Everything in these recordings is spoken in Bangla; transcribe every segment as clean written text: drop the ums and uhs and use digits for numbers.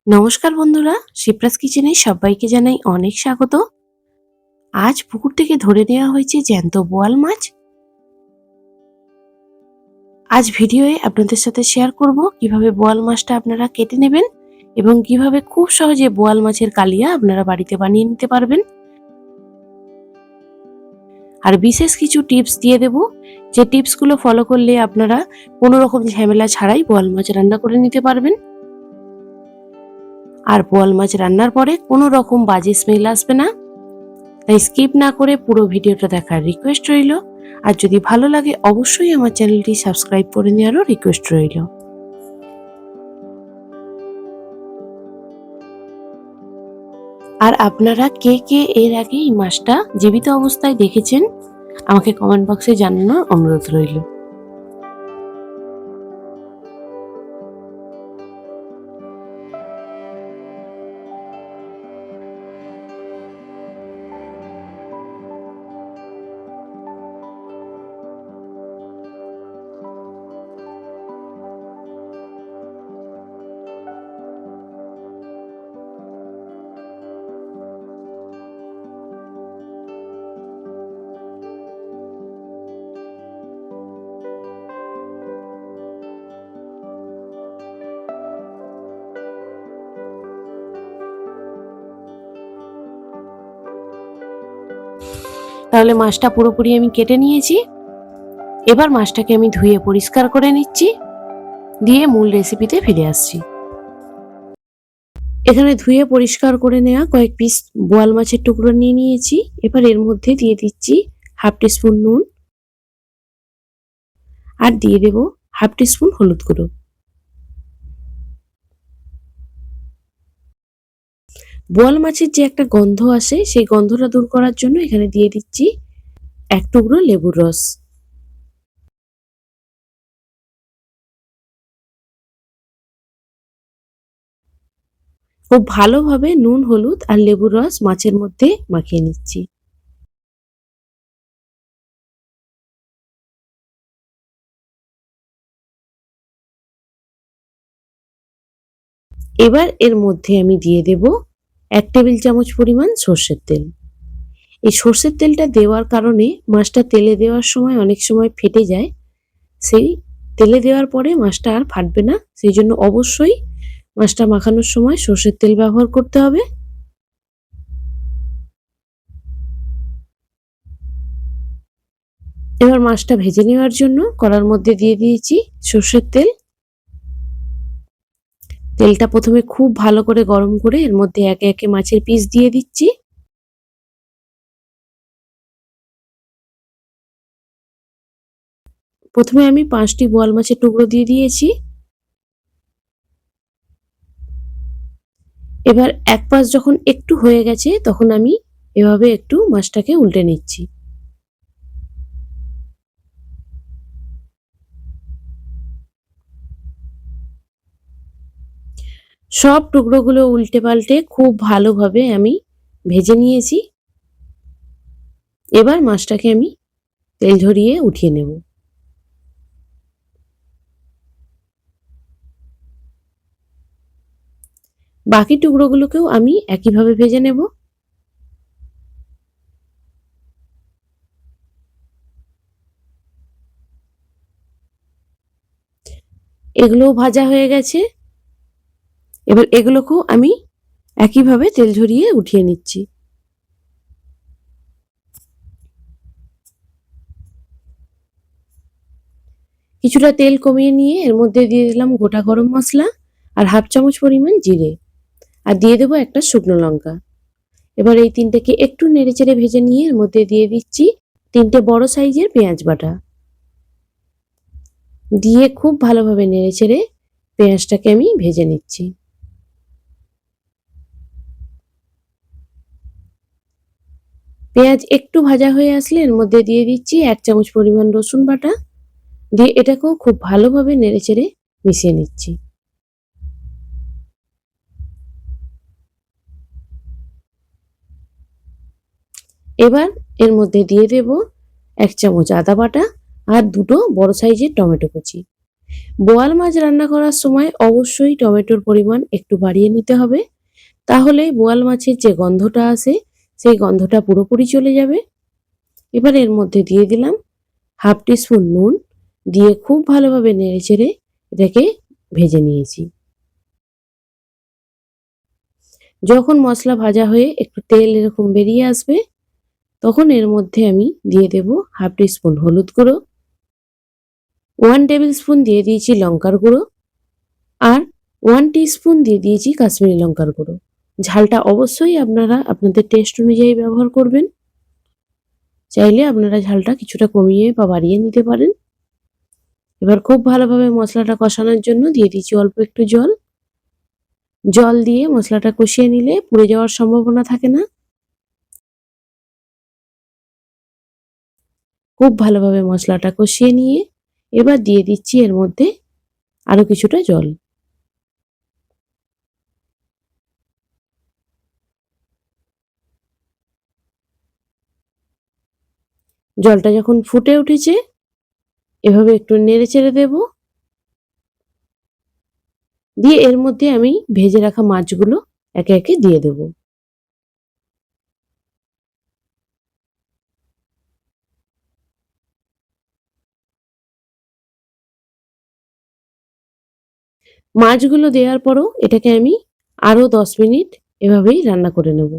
নমস্কার বন্ধুরা, শিপ্রাস কিচেনে সবাইকে জানাই অনেক স্বাগত। আজ পুকুর থেকে ধরে নেওয়া হয়েছে জ্যান্ত বোয়াল মাছ। আজ ভিডিওয়ে আপনাদের সাথে শেয়ার করব কিভাবে বোয়াল মাছটা আপনারা কেটে নেবেন এবং কিভাবে খুব সহজে বোয়াল মাছের কালিয়া আপনারা বাড়িতে বানিয়ে নিতে পারবেন। আর বিশেষ কিছু টিপস দিয়ে দেব, যে টিপসগুলো ফলো করলে আপনারা কোনো রকম ঝামেলা ছাড়াই বোয়াল মাছ রান্না করে নিতে পারবেন। আর বোয়াল মাছ রান্নার পরে কোনো রকম বাজে স্মেল আসবে না। তাই স্কিপ না করে পুরো ভিডিওটা দেখার রিকোয়েস্ট রইল। আর যদি ভালো লাগে অবশ্যই আমার চ্যানেলটি সাবস্ক্রাইব করে নেওয়ারও রিকোয়েস্ট রইল। আর আপনারা কে কে এর আগে এই মাছটা জীবিত অবস্থায় দেখেছেন আমাকে কমেন্ট বক্সে জানানোর অনুরোধ রইল। তাহলে মাছটা পুরোপুরি আমি কেটে নিয়েছি। এবার মাছটাকে আমি ধুয়ে পরিষ্কার করে নিচ্ছি, দিয়ে মূল রেসিপিতে ফিরে আসছি। এখানে ধুয়ে পরিষ্কার করে নেওয়া কয়েক পিস বোয়াল মাছের টুকরো নিয়ে নিয়েছি। এবার এর মধ্যে দিয়ে দিচ্ছি হাফ টিস্পুন নুন আর দিয়ে দেব হাফ টিস্পুন হলুদ গুঁড়ো। বোয়াল মাছের যে একটা গন্ধ আসে সেই গন্ধটা দূর করার জন্য এখানে দিয়ে দিচ্ছি এক টুকরো লেবুর রস। খুব ভালোভাবে নুন, হলুদ আর লেবুর রস মাছের মধ্যে মাখিয়ে নিচ্ছি। এবার এর মধ্যে আমি দিয়ে দেব 1 টেবিল চামচ পরিমাণ সর্ষের তেল। এই সর্ষের তেলটা দেওয়ার কারণে মাছটা তেলে দেওয়ার সময় অনেক সময় ফেটে যায়। সেই তেলে দেওয়ার পরে মাছটা আর ফাটবে না, সেই জন্য অবশ্যই মাছটা মাখানোর সময় সর্ষের তেল ব্যবহার করতে হবে। এবার মাছটা ভেজে নেওয়ার জন্য কড়ার মধ্যে দিয়ে দিয়েছি সর্ষের তেল। তেলটা প্রথমে খুব ভালো করে গরম করে এর মধ্যে একে একে মাছের পিস দিয়ে দিচ্ছি। প্রথমে আমি 5টি বোয়াল মাছের টুকরো দিয়ে দিয়েছি। এবার এক পাশ যখন একটু হয়ে গেছে তখন আমি এভাবে একটু মাছটাকে উল্টে নিচ্ছি। সব টুকরোগুলো উল্টে পাল্টে খুব ভালোভাবে আমি ভেজে নিয়েছি। এবার মাছটাকে আমি তেল ঝরিয়ে উঠিয়ে নেব। বাকি টুকরোগুলোকেও আমি একইভাবে ভেজে নেব। এগুলোও ভাজা হয়ে গেছে। এবার এগুলোকেও আমি একইভাবে তেল ঝরিয়ে উঠিয়ে নিচ্ছি। কিছুটা তেল কমিয়ে নিয়ে এর মধ্যে দিয়ে দিলাম গোটা গরম মশলা আর হাফ চামচ পরিমাণ জিরে, আর দিয়ে দেবো একটা শুকনো লঙ্কা। এবার এই তিনটেকে একটু নেড়েচেড়ে ভেজে নিয়ে এর মধ্যে দিয়ে দিচ্ছি 3টে বড় সাইজের পেঁয়াজ বাটা। দিয়ে খুব ভালোভাবে নেড়েচেড়ে পেঁয়াজটাকে আমি ভেজে নিচ্ছি। পেঁয়াজ একটু ভাজা হয়ে আসলে এর মধ্যে দিয়ে দিচ্ছি 1 চামচ পরিমাণ রসুন বাটা, দিয়ে এটাকেও খুব ভালোভাবে নেড়েচেড়ে মিশিয়ে নিচ্ছি। এবার এর মধ্যে দিয়ে দেব 1 চামচ আদা বাটা আর 2টো বড় সাইজের টমেটো কুচি। বোয়াল মাছ রান্না করার সময় অবশ্যই টমেটোর পরিমাণ একটু বাড়িয়ে নিতে হবে, তাহলে বোয়াল মাছের যে গন্ধটা আসে সেই গন্ধটা পুরোপুরি চলে যাবে। এবার এর মধ্যে দিয়ে দিলাম হাফ টিস্পুন নুন, দিয়ে খুব ভালোভাবে নেড়েচেড়ে এটাকে ভেজে নিয়েছি। যখন মশলা ভাজা হয়ে একটু তেল এরকম বেরিয়ে আসবে, তখন এর মধ্যে আমি দিয়ে দেব হাফ টিস্পুন হলুদ গুঁড়ো, 1 টেবিল স্পুন দিয়ে দিয়েছি লঙ্কার গুঁড়ো, আর 1 টিস্পুন দিয়ে দিয়েছি কাশ্মীরি লঙ্কার গুঁড়ো। ঝালটা অবশ্যই আপনারা আপনাদের টেস্ট অনুযায়ী ব্যবহার করবেন। চাইলে আপনারা ঝালটা কিছুটা কমিয়ে বা বাড়িয়ে নিতে পারেন। এবার খুব ভালোভাবে মশলাটা কষানোর জন্য দিয়ে দিচ্ছি অল্প একটু জল। জল দিয়ে মশলাটা কষিয়ে নিলে পুড়ে যাওয়ার সম্ভাবনা থাকে না। খুব ভালোভাবে মশলাটা কষিয়ে নিয়ে এবার দিয়ে দিচ্ছি এর মধ্যে আরো কিছুটা জল। জলটা যখন ফুটে উঠেছে এভাবে একটু নেড়ে চেড়ে দেব, দিয়ে এর মধ্যে আমি ভেজে রাখা মাছগুলো একে একে দিয়ে দেব। মাছগুলো দেওয়ার পরও এটাকে আমি আরো 10 মিনিট এভাবেই রান্না করে নেব।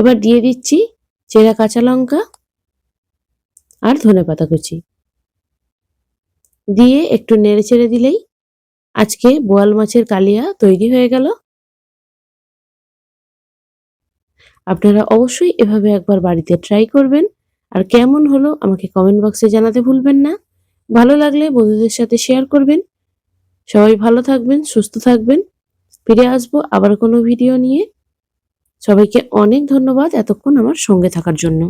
এবার দিয়ে দিচ্ছি চেরা কাঁচা লঙ্কা আর ধনেপাতা কুচি, দিয়ে একটু নেড়ে চেড়ে দিলেই আজকে বোয়াল মাছের কালিয়া তৈরি হয়ে গেল। আপনারা অবশ্যই এভাবে একবার বাড়িতে ট্রাই করবেন, আর কেমন হলো আমাকে কমেন্ট বক্সে জানাতে ভুলবেন না। ভালো লাগলে বন্ধুদের সাথে শেয়ার করবেন। সবাই ভালো থাকবেন, সুস্থ থাকবেন। ফিরে আসবো আবার কোনো ভিডিও নিয়ে। সবাইকে অনেক ধন্যবাদ এতক্ষণ আমার সঙ্গে থাকার জন্য।